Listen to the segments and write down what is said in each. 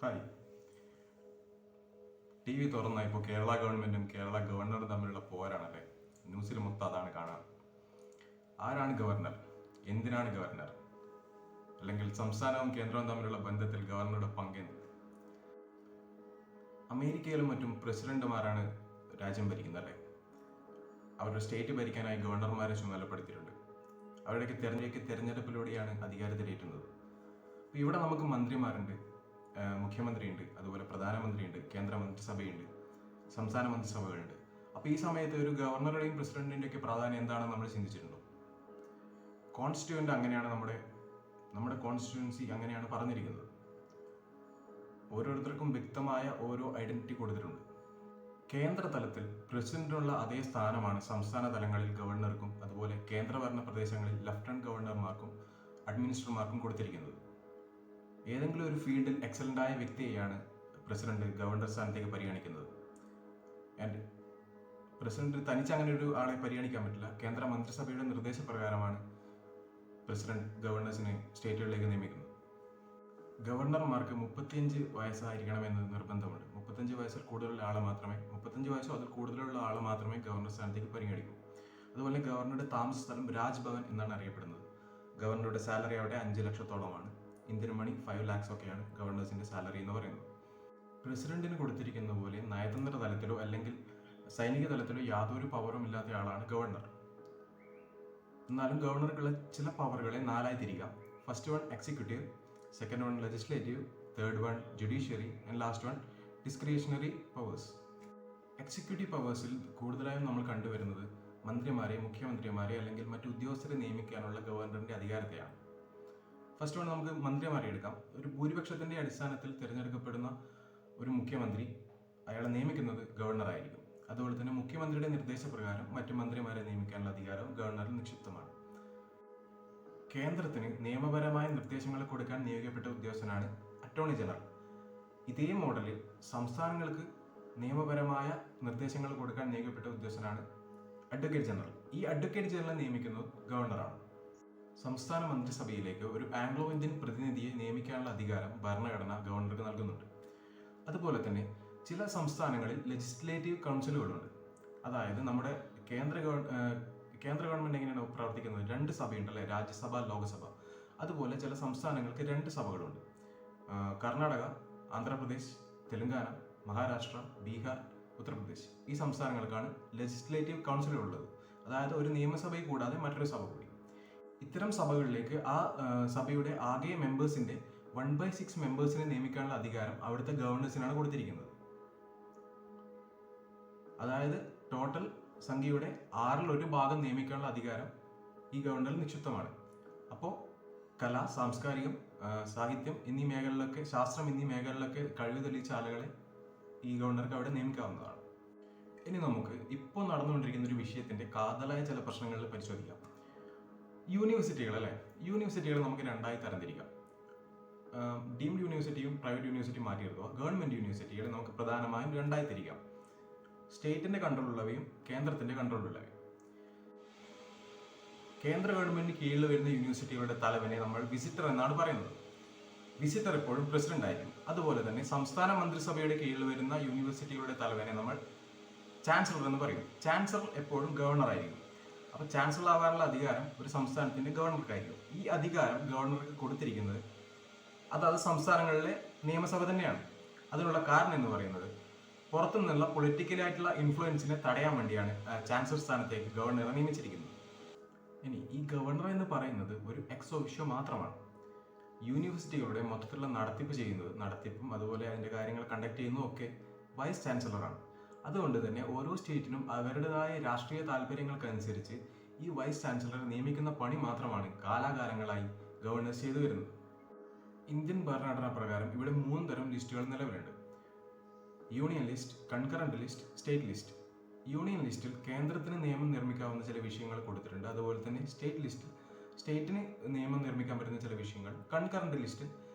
Hi. T V തുറന്ന ഇപ്പോൾ കേരള ഗവൺമെൻറ്റും കേരള ഗവർണറും തമ്മിലുള്ള പോരാണല്ലേ. ന്യൂസിൽ മൊത്തം അതാണ് കാണാറ്. ആരാണ് ഗവർണർ? എന്തിനാണ് ഗവർണർ? അല്ലെങ്കിൽ സംസ്ഥാനവും കേന്ദ്രവും തമ്മിലുള്ള ബന്ധത്തിൽ ഗവർണറുടെ പങ്കെന്ത്? അമേരിക്കയിലും മറ്റും പ്രസിഡന്റുമാരാണ് രാജ്യം ഭരിക്കുന്നത് അല്ലേ. അവരുടെ സ്റ്റേറ്റ് ഭരിക്കാനായി ഗവർണർമാരെ ചുമതലപ്പെടുത്തിയിട്ടുണ്ട്. അവരുടെയൊക്കെ തെരഞ്ഞെടുപ്പിലൂടെയാണ് അധികാരത്തിലേറ്റുന്നത്. അപ്പോൾ ഇവിടെ നമുക്ക് മന്ത്രിമാരുണ്ട്, മുഖ്യമന്ത്രിയുണ്ട്, അതുപോലെ പ്രധാനമന്ത്രിയുണ്ട്, കേന്ദ്ര മന്ത്രിസഭയുണ്ട്, സംസ്ഥാന മന്ത്രിസഭകളുണ്ട്. അപ്പോൾ ഈ സമയത്ത് ഒരു ഗവർണറുടെയും പ്രസിഡന്റിൻ്റെയും ഒക്കെ പ്രാധാന്യം എന്താണെന്ന് നമ്മൾ ചിന്തിച്ചിട്ടുണ്ടോ? കോൺസ്റ്റിറ്റ്യൂവൻ്റ് അങ്ങനെയാണ്, നമ്മുടെ കോൺസ്റ്റിറ്റ്യുവൻസി അങ്ങനെയാണ് പറഞ്ഞിരിക്കുന്നത്. ഓരോരുത്തർക്കും വ്യക്തമായ ഓരോ ഐഡന്റിറ്റി കൊടുത്തിട്ടുണ്ട്. കേന്ദ്ര തലത്തിൽ പ്രസിഡന്റിനുള്ള അതേ സ്ഥാനമാണ് സംസ്ഥാന തലങ്ങളിൽ ഗവർണർക്കും അതുപോലെ കേന്ദ്രഭരണ പ്രദേശങ്ങളിൽ ലഫ്റ്റനന്റ് ഗവർണർമാർക്കും അഡ്മിനിസ്ട്രർമാർക്കും കൊടുത്തിരിക്കുന്നത്. ഏതെങ്കിലും ഒരു ഫീൽഡിൽ എക്സലൻ്റായ വ്യക്തിയെയാണ് പ്രസിഡന്റ് ഗവർണർ സ്ഥാനത്തേക്ക് പരിഗണിക്കുന്നത്. ആൻഡ് പ്രസിഡന്റ് തനിച്ച് അങ്ങനെ ഒരു ആളെ പരിഗണിക്കാൻ പറ്റില്ല. കേന്ദ്ര മന്ത്രിസഭയുടെ നിർദ്ദേശപ്രകാരമാണ് പ്രസിഡന്റ് ഗവർണേഴ്സിനെ സ്റ്റേറ്റുകളിലേക്ക് നിയമിക്കുന്നത്. ഗവർണർമാർക്ക് 35 വയസ്സായിരിക്കണമെന്ന് നിർബന്ധമുണ്ട്. 35 വയസ്സിൽ കൂടുതലുള്ള ആളെ മാത്രമേ 35 വയസ്സോ അതിൽ കൂടുതലുള്ള ആളെ മാത്രമേ ഗവർണർ സ്ഥാനത്തേക്ക് പരിഗണിക്കൂ. അതുപോലെ ഗവർണറുടെ താമസ സ്ഥലം രാജ്ഭവൻ എന്നാണ് അറിയപ്പെടുന്നത്. ഗവർണറുടെ സാലറി അവിടെ 5 ലക്ഷത്തോളമാണ്. ഇന്ത്യൻ മണി 5 lakhs ഒക്കെയാണ് ഗവർണേഴ്സിന്റെ സാലറി എന്ന് പറയുന്നത്. പ്രസിഡന്റിന് കൊടുത്തിരിക്കുന്ന പോലെ നയതന്ത്ര തലത്തിലോ അല്ലെങ്കിൽ സൈനിക തലത്തിലോ യാതൊരു പവറും ഇല്ലാത്ത ആളാണ് ഗവർണർ. എന്നാലും ഗവർണർക്കുള്ള ചില പവറുകളെ 4ആയി തിരിക്കാം. First one executive, second one legislative, third one judiciary and last one discretionary powers. Executive പവേഴ്സിൽ കൂടുതലായും നമ്മൾ കണ്ടുവരുന്നത് മന്ത്രിമാരെ, മുഖ്യമന്ത്രിമാരെ അല്ലെങ്കിൽ മറ്റു ഉദ്യോഗസ്ഥരെ നിയമിക്കാനുള്ള ഗവർണറിന്റെ അധികാരത്തെയാണ്. ഫസ്റ്റ് വൺ നമുക്ക് മന്ത്രിമാരെ എടുക്കാം. ഒരു ഭൂരിപക്ഷത്തിന്റെ അടിസ്ഥാനത്തിൽ തിരഞ്ഞെടുക്കപ്പെടുന്ന ഒരു മുഖ്യമന്ത്രി, അയാളെ നിയമിക്കുന്നത് ഗവർണറായിരിക്കും. അതുപോലെ തന്നെ മുഖ്യമന്ത്രിയുടെ നിർദ്ദേശപ്രകാരം മറ്റു മന്ത്രിമാരെ നിയമിക്കാനുള്ള അധികാരവും ഗവർണറിൽ നിക്ഷിപ്തമാണ്. കേന്ദ്രത്തിന് നിയമപരമായ നിർദ്ദേശങ്ങൾ കൊടുക്കാൻ നിയോഗിക്കപ്പെട്ട ഉദ്യോഗസ്ഥനാണ് അറ്റോർണി ജനറൽ. ഇതേ മോഡലിൽ സംസ്ഥാനങ്ങൾക്ക് നിയമപരമായ നിർദ്ദേശങ്ങൾ കൊടുക്കാൻ നിയോഗിക്കപ്പെട്ട ഉദ്യോഗസ്ഥനാണ് അഡ്വക്കേറ്റ് ജനറൽ. ഈ അഡ്വക്കേറ്റ് ജനറൽ നിയമിക്കുന്നത് ഗവർണറാണ്. സംസ്ഥാന മന്ത്രിസഭയിലേക്ക് ഒരു ആംഗ്ലോ ഇന്ത്യൻ പ്രതിനിധിയെ നിയമിക്കാനുള്ള അധികാരം ഭരണഘടന ഗവർണർക്ക് നൽകുന്നുണ്ട്. അതുപോലെ തന്നെ ചില സംസ്ഥാനങ്ങളിൽ ലെജിസ്ലേറ്റീവ് കൗൺസിലുകളുണ്ട്. അതായത് നമ്മുടെ കേന്ദ്ര ഗവൺമെന്റ് എങ്ങനെയാണ് പ്രവർത്തിക്കുന്നത്? 2 സഭയുണ്ടല്ലേ, രാജ്യസഭ, ലോകസഭ. അതുപോലെ ചില സംസ്ഥാനങ്ങൾക്ക് 2 സഭകളുണ്ട്. കർണാടക, ആന്ധ്രാപ്രദേശ്, തെലങ്കാന, മഹാരാഷ്ട്ര, ബീഹാർ, ഉത്തർപ്രദേശ്. ഈ സംസ്ഥാനങ്ങൾക്കാണ് ലെജിസ്ലേറ്റീവ് കൗൺസിലുകൾ ഉള്ളത്. അതായത് ഒരു നിയമസഭയെ കൂടാതെ മറ്റൊരു സഭ കൂടി. ഇത്തരം സഭകളിലേക്ക് ആ സഭയുടെ ആകെ മെമ്പേഴ്സിന്റെ 1/6 മെമ്പേഴ്സിനെ നിയമിക്കാനുള്ള അധികാരം അവിടുത്തെ ഗവർണേഴ്സിനാണ് കൊടുത്തിരിക്കുന്നത്. അതായത് ടോട്ടൽ സംഖ്യയുടെ 1/6 നിയമിക്കാനുള്ള അധികാരം ഈ ഗവർണറിൽ നിക്ഷിപ്തമാണ്. അപ്പോൾ കല, സാംസ്കാരികം, സാഹിത്യം എന്നീ മേഖലകളിലൊക്കെ, ശാസ്ത്രം എന്നീ മേഖലകളിലൊക്കെ കഴിവ് തെളിയിച്ച ആളുകളെ ഈ ഗവർണർക്ക് അവിടെ നിയമിക്കാവുന്നതാണ്. ഇനി നമുക്ക് ഇപ്പോൾ നടന്നുകൊണ്ടിരിക്കുന്ന ഒരു വിഷയത്തിന്റെ കാതലായ ചില പ്രശ്നങ്ങളിൽ പരിശോധിക്കാം. യൂണിവേഴ്സിറ്റികൾ അല്ലേ. യൂണിവേഴ്സിറ്റികൾ നമുക്ക് 2ആയി തരംതിരിക്കാം. ഡീംഡ് യൂണിവേഴ്സിറ്റിയും പ്രൈവറ്റ് യൂണിവേഴ്സിറ്റിയും മാറ്റിയെടുക്കുക. ഗവൺമെന്റ് യൂണിവേഴ്സിറ്റികൾ നമുക്ക് പ്രധാനമായും 2ആയി തിരിക്കാം. സ്റ്റേറ്റിന്റെ കൺട്രോളുള്ളവയും കേന്ദ്രത്തിന്റെ കൺട്രോളുള്ളവയും. കേന്ദ്ര ഗവൺമെന്റിന് കീഴിൽ വരുന്ന യൂണിവേഴ്സിറ്റികളുടെ തലവനെ നമ്മൾ വിസിറ്റർ എന്നാണ് പറയുന്നത്. വിസിറ്റർ എപ്പോഴും പ്രസിഡന്റ് ആയിരിക്കും. അതുപോലെ തന്നെ സംസ്ഥാന മന്ത്രിസഭയുടെ കീഴിൽ വരുന്ന യൂണിവേഴ്സിറ്റികളുടെ തലവനെ നമ്മൾ ചാൻസലർ എന്ന് പറയും. ചാൻസലർ എപ്പോഴും ഗവർണർ ആയിരിക്കും. അപ്പോൾ ചാൻസലർ ആവാനുള്ള അധികാരം ഒരു സംസ്ഥാനത്തിന്റെ ഗവർണർക്കായിരിക്കും. ഈ അധികാരം ഗവർണർക്ക് കൊടുത്തിരിക്കുന്നത് അതാത് സംസ്ഥാനങ്ങളിലെ നിയമസഭ തന്നെയാണ്. അതിനുള്ള കാരണം എന്ന് പറയുന്നത് പുറത്തു നിന്നുള്ള പൊളിറ്റിക്കലായിട്ടുള്ള ഇൻഫ്ലുവൻസിനെ തടയാൻ വേണ്ടിയാണ് ചാൻസലർ സ്ഥാനത്തേക്ക് ഗവർണറെ നിയമിച്ചിരിക്കുന്നത്. ഇനി ഈ ഗവർണർ എന്ന് പറയുന്നത് ഒരു എക്സ് ഓഫിഷ്യോ മാത്രമാണ്. യൂണിവേഴ്സിറ്റികളുടെ മൊത്തത്തിലുള്ള നടത്തിപ്പും അതുപോലെ അതിന്റെ കാര്യങ്ങൾ കണ്ടക്ട് ചെയ്യുന്നതും ഒക്കെ വൈസ് ചാൻസലറാണ്. അതുകൊണ്ട് തന്നെ ഓരോ സ്റ്റേറ്റിനും അവരുടേതായ രാഷ്ട്രീയ താല്പര്യങ്ങൾക്കനുസരിച്ച് ഈ വൈസ് ചാൻസലർ നിയമിക്കുന്ന പണി മാത്രമാണ് കാലാകാലങ്ങളായി ഗവർണേഴ്സ് ചെയ്തു വരുന്നത്. ഇന്ത്യൻ ഭരണഘടന പ്രകാരം ഇവിടെ 3 തരം ലിസ്റ്റുകൾ നിലവിലുണ്ട്: union list, concurrent list, state list. Union ലിസ്റ്റിൽ കേന്ദ്രത്തിന് നിയമം നിർമ്മിക്കാവുന്ന ചില വിഷയങ്ങൾ കൊടുത്തിട്ടുണ്ട്. അതുപോലെ തന്നെ സ്റ്റേറ്റിന് നിയമം നിർമ്മിക്കാൻ പറ്റുന്ന ചില വിഷയങ്ങൾ. കൺകറന്റ് ലിസ്റ്റിൽ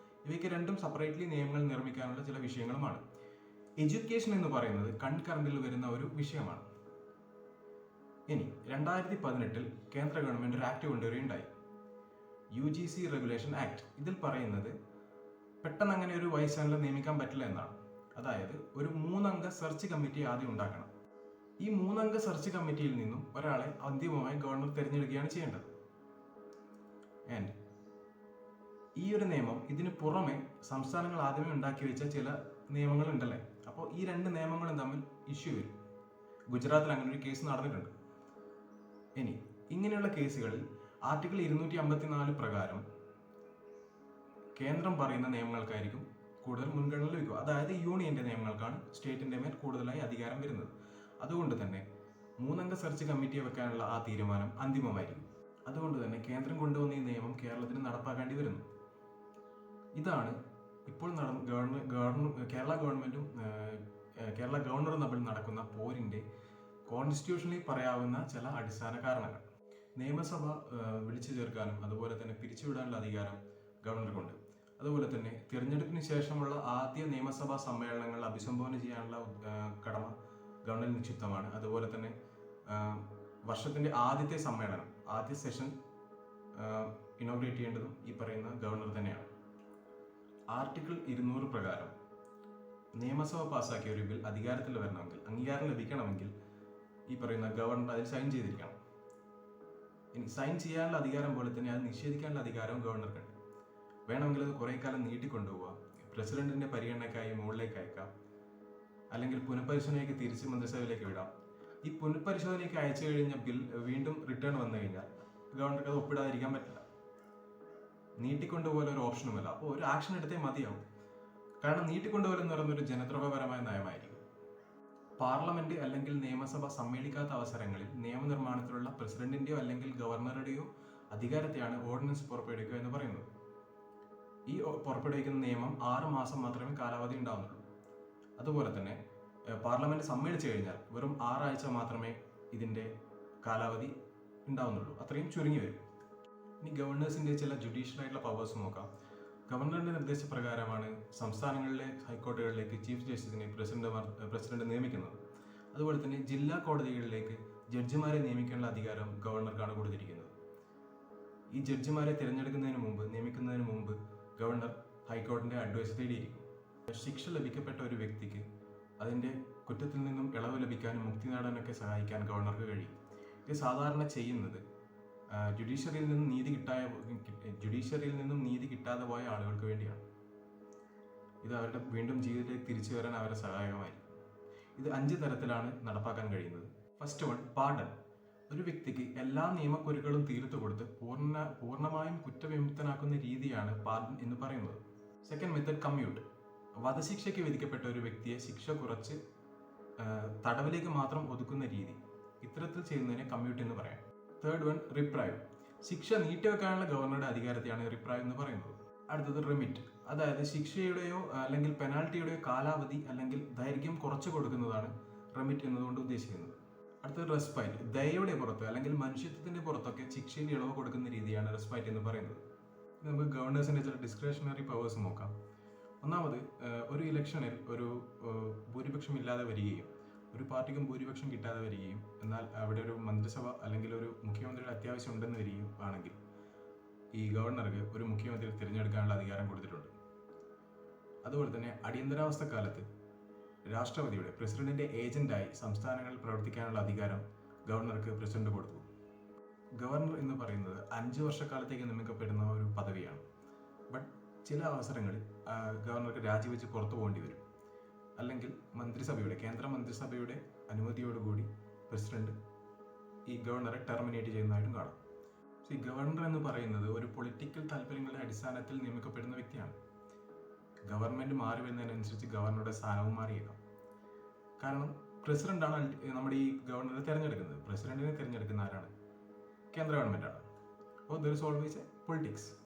ഇവയ്ക്ക് രണ്ടും സെപ്പറേറ്റ്ലി നിയമങ്ങൾ നിർമ്മിക്കാനുള്ള ചില വിഷയങ്ങളുമാണ്. എഡ്യൂക്കേഷൻ എന്ന് പറയുന്നത് കൺകറന്റിൽ വരുന്ന ഒരു വിഷയമാണ്. ഇനി 2018 കേന്ദ്ര ഗവൺമെന്റ് ഒരു ആക്ട് കൊണ്ടുവരികയുണ്ടായി, UGC റെഗുലേഷൻ ആക്ട്. ഇതിൽ പറയുന്നത് പെട്ടെന്ന് അങ്ങനെ ഒരു വൈസ് ചാൻസലർ നിയമിക്കാൻ പറ്റില്ല എന്നാണ്. അതായത് ഒരു 3 അംഗ സെർച്ച് കമ്മിറ്റി ആദ്യം ഉണ്ടാക്കണം. ഈ 3 അംഗ സെർച്ച് കമ്മിറ്റിയിൽ നിന്നും ഒരാളെ അന്തിമമായി ഗവർണർ തിരഞ്ഞെടുക്കുകയാണ് ചെയ്യേണ്ടത്. ആൻഡ് ഈ ഒരു നിയമം ഇതിന് പുറമെ സംസ്ഥാനങ്ങൾ ആദ്യമേ ഉണ്ടാക്കി വെച്ച ചില നിയമങ്ങൾ ഉണ്ടല്ലേ. അപ്പോൾ ഈ 2 നിയമങ്ങളും തമ്മിൽ ഇഷ്യൂ വരും. ഗുജറാത്തിൽ അങ്ങനെ ഒരു കേസ് നടന്നിട്ടുണ്ട്. ഇനി ഇങ്ങനെയുള്ള കേസുകളിൽ ആർട്ടിക്കിൾ 254 പ്രകാരം കേന്ദ്രം പറയുന്ന നിയമങ്ങൾക്കായിരിക്കും കൂടുതൽ മുൻഗണന ലഭിക്കുക. അതായത് യൂണിയന്റെ നിയമങ്ങൾക്കാണ് സ്റ്റേറ്റിന്റെ മേൽ കൂടുതലായി അധികാരം വരുന്നത്. അതുകൊണ്ട് തന്നെ 3 അംഗ സെർച്ച് കമ്മിറ്റിയെ വെക്കാനുള്ള ആ തീരുമാനം അന്തിമമായിരിക്കും. അതുകൊണ്ട് തന്നെ കേന്ദ്രം കൊണ്ടുവന്ന ഈ നിയമം കേരളത്തിന് നടപ്പാക്കേണ്ടി വരുന്നു. ഇതാണ് ഇപ്പോൾ കേരള ഗവൺമെന്റും കേരള ഗവർണറും തമ്മിൽ നടക്കുന്ന പോരിന്റെ കോൺസ്റ്റിറ്റ്യൂഷനിൽ പറയാവുന്ന ചില അടിസ്ഥാന കാരണങ്ങൾ. നിയമസഭ വിളിച്ചു ചേർക്കാനും അതുപോലെ തന്നെ പിരിച്ചുവിടാനുള്ള അധികാരം ഗവർണർക്കുണ്ട്. അതുപോലെ തന്നെ തിരഞ്ഞെടുപ്പിന് ശേഷമുള്ള ആദ്യ നിയമസഭാ സമ്മേളനങ്ങൾ അഭിസംബോധന ചെയ്യാനുള്ള കടമ ഗവർണറിൽ നിക്ഷിപ്തമാണ്. അതുപോലെ തന്നെ വർഷത്തിന്റെ ആദ്യത്തെ സമ്മേളനം, ആദ്യ സെഷൻ ഇനോഗ്രേറ്റ് ചെയ്യേണ്ടതും ഈ പറയുന്ന ഗവർണർ തന്നെയാണ്. ആർട്ടിക്കിൾ 200 പ്രകാരം നിയമസഭ പാസ്സാക്കിയ ഒരു ബിൽ അധികാരത്തിൽ വരണമെങ്കിൽ, അംഗീകാരം ലഭിക്കണമെങ്കിൽ ഈ പറയുന്ന ഗവർണർ അതിൽ സൈൻ ചെയ്തിരിക്കണം. ഇനി സൈൻ ചെയ്യാനുള്ള അധികാരം പോലെ തന്നെ അത് നിഷേധിക്കാനുള്ള അധികാരവും ഗവർണർക്കുണ്ട്. വേണമെങ്കിൽ അത് കുറേ കാലം നീട്ടിക്കൊണ്ടുപോകാം, പ്രസിഡന്റിന്റെ പരിഗണനയ്ക്കായി മുകളിലേക്ക് അയക്കാം, അല്ലെങ്കിൽ പുനഃപരിശോധനയ്ക്ക് തിരിച്ച് മന്ത്രിസഭയിലേക്ക് വിടാം. ഈ പുനഃപരിശോധനയ്ക്ക് അയച്ചു കഴിഞ്ഞ ബിൽ വീണ്ടും റിട്ടേൺ വന്നു കഴിഞ്ഞാൽ ഗവർണർക്ക് അത് ഒപ്പിടാതിരിക്കാൻ പറ്റില്ല. നീട്ടിക്കൊണ്ടുപോലെ ഒരു ഓപ്ഷനുമല്ല. അപ്പോൾ ഒരു ആക്ഷൻ എടുത്തേ മതിയാവും. കാരണം നീട്ടിക്കൊണ്ടുപോലെ എന്ന് പറയുന്ന ഒരു ജനദ്രോഹപരമായ നയമായിരിക്കും. പാർലമെന്റ് അല്ലെങ്കിൽ നിയമസഭ സമ്മേളിക്കാത്ത അവസരങ്ങളിൽ നിയമനിർമ്മാണത്തിലുള്ള പ്രസിഡന്റിന്റെയോ അല്ലെങ്കിൽ ഗവർണറുടെയോ അധികാരത്തെയാണ് ഓർഡിനൻസ് പുറപ്പെടുവിക്കുക എന്ന് പറയുന്നത്. ഈ പുറപ്പെടുവിക്കുന്ന നിയമം 6 മാസം മാത്രമേ കാലാവധി ഉണ്ടാവുന്നുള്ളൂ. അതുപോലെ തന്നെ പാർലമെന്റ് സമ്മേളിച്ചു കഴിഞ്ഞാൽ വെറും 6 ആഴ്ച മാത്രമേ ഇതിന്റെ കാലാവധി ഉണ്ടാവുന്നുള്ളൂ. അത്രയും ചുരുങ്ങി വരും. ഇനി ഗവർണേഴ്സിന്റെ ചില ജുഡീഷ്യൽ ആയിട്ടുള്ള പവേഴ്സ് നോക്കാം. ഗവർണറുടെ നിർദ്ദേശപ്രകാരമാണ് സംസ്ഥാനങ്ങളിലെ ഹൈക്കോടതികളിലേക്ക് ചീഫ് ജസ്റ്റിസിനെ പ്രസിഡന്റ് നിയമിക്കുന്നത്. അതുപോലെ തന്നെ ജില്ലാ കോടതികളിലേക്ക് ജഡ്ജിമാരെ നിയമിക്കാനുള്ള അധികാരം ഗവർണർക്കാണ് കൊടുത്തിരിക്കുന്നത്. ഈ ജഡ്ജിമാരെ നിയമിക്കുന്നതിന് മുമ്പ് ഗവർണർ ഹൈക്കോടതിന്റെ അഡ്വൈസ് തേടിയിരിക്കും. ശിക്ഷ ലഭിക്കപ്പെട്ട ഒരു വ്യക്തിക്ക് അതിന്റെ കുറ്റത്തിൽ നിന്നും ഇളവ് ലഭിക്കാനും മുക്തി നേടാനൊക്കെ സഹായിക്കാൻ ഗവർണർക്ക് കഴിയും. ഇത് സാധാരണ ചെയ്യുന്നത് ജുഡീഷ്യറിയിൽ നിന്നും നീതി കിട്ടാതെ പോയ ആളുകൾക്ക് വേണ്ടിയാണ്. ഇത് അവരുടെ വീണ്ടും ജീവിതത്തിലേക്ക് തിരിച്ചു വരാൻ അവരെ സഹായകമായിരിക്കും. ഇത് 5 തരത്തിലാണ് നടപ്പാക്കാൻ കഴിയുന്നത്. First one, pardon. ഒരു വ്യക്തിക്ക് എല്ലാ നിയമക്കുരുക്കളും തീർത്തു കൊടുത്ത് പൂർണ്ണമായും കുറ്റവിമുക്തനാക്കുന്ന രീതിയാണ് പാർഡൺ എന്ന് പറയുന്നത്. Second method, commute. വധശിക്ഷയ്ക്ക് വിധിക്കപ്പെട്ട ഒരു വ്യക്തിയെ ശിക്ഷ കുറച്ച് തടവിലേക്ക് മാത്രം ഒതുക്കുന്ന രീതി. ഇത്തരത്തിൽ ചെയ്യുന്നതിനെ കമ്മ്യൂട്ട് എന്ന് പറയാം. Third one, reprieve. ശിക്ഷ നീട്ടിവെക്കാനുള്ള ഗവർണറുടെ അധികാരത്തെയാണ് റിപ്രൈവ് എന്ന് പറയുന്നത്. അടുത്തത് റിമിറ്റ്. അതായത് ശിക്ഷയുടെയോ അല്ലെങ്കിൽ പെനാൽറ്റിയുടെയോ കാലാവധി അല്ലെങ്കിൽ ദൈർഘ്യം കുറച്ചു കൊടുക്കുന്നതാണ് റിമിറ്റ് എന്നതുകൊണ്ട് ഉദ്ദേശിക്കുന്നത്. അടുത്തത് റെസ്പൈറ്റ്. ദയയുടെ പുറത്ത് അല്ലെങ്കിൽ മനുഷ്യത്വത്തിന്റെ പുറത്തൊക്കെ ശിക്ഷയിൽ ഇളവ് കൊടുക്കുന്ന രീതിയാണ് റെസ്പൈറ്റ് എന്ന് പറയുന്നത്. നമുക്ക് ഗവർണേഴ്സിന്റെ ചില ഡിസ്ക്രിഷണറി പവേഴ്സ് നോക്കാം. ഒന്നാമത്, ഒരു ഇലക്ഷനിൽ ഒരു ഭൂരിപക്ഷം ഇല്ലാതെ വരികയും ഒരു പാർട്ടിക്കും ഭൂരിപക്ഷം കിട്ടാതെ വരികയും എന്നാൽ അവിടെ ഒരു മന്ത്രിസഭ അല്ലെങ്കിൽ ഒരു മുഖ്യമന്ത്രിയുടെ അത്യാവശ്യം ഉണ്ടെന്ന് വരികയും ആണെങ്കിൽ ഈ ഗവർണർക്ക് ഒരു മുഖ്യമന്ത്രിയെ തിരഞ്ഞെടുക്കാനുള്ള അധികാരം കൊടുത്തിട്ടുണ്ട്. അതുപോലെ തന്നെ അടിയന്തരാവസ്ഥ കാലത്ത് രാഷ്ട്രപതിയുടെ പ്രസിഡന്റിന്റെ ഏജന്റായി സംസ്ഥാനങ്ങളിൽ പ്രവർത്തിക്കാനുള്ള അധികാരം ഗവർണർക്ക് പ്രസിഡന്റ് കൊടുത്തു. ഗവർണർ എന്ന് പറയുന്നത് 5 വർഷക്കാലത്തേക്ക് നിയമിക്കപ്പെടുന്ന ഒരു പദവിയാണ്. ബട്ട് ചില അവസരങ്ങളിൽ ഗവർണർക്ക് രാജിവെച്ച് പുറത്തു പോകേണ്ടി വരും. അല്ലെങ്കിൽ കേന്ദ്ര മന്ത്രിസഭയുടെ അനുമതിയോടുകൂടി പ്രസിഡന്റ് ഈ ഗവർണറെ ടെർമിനേറ്റ് ചെയ്യുന്നതായിട്ടും കാണാം. ഈ ഗവർണർ എന്ന് പറയുന്നത് ഒരു പൊളിറ്റിക്കൽ താല്പര്യങ്ങളുടെ അടിസ്ഥാനത്തിൽ നിയമിക്കപ്പെടുന്ന വ്യക്തിയാണ്. ഗവൺമെന്റ് മാറി വരുന്നതിനനുസരിച്ച് ഗവർണറുടെ സ്ഥാനവും മാറിയേക്കാം. കാരണം പ്രസിഡന്റാണ് നമ്മുടെ ഈ ഗവർണറെ തിരഞ്ഞെടുക്കുന്നത്. പ്രസിഡന്റിനെ തിരഞ്ഞെടുക്കുന്ന ആരാണ്? കേന്ദ്ര ഗവൺമെന്റാണ്. അപ്പോൾ there is always A politics.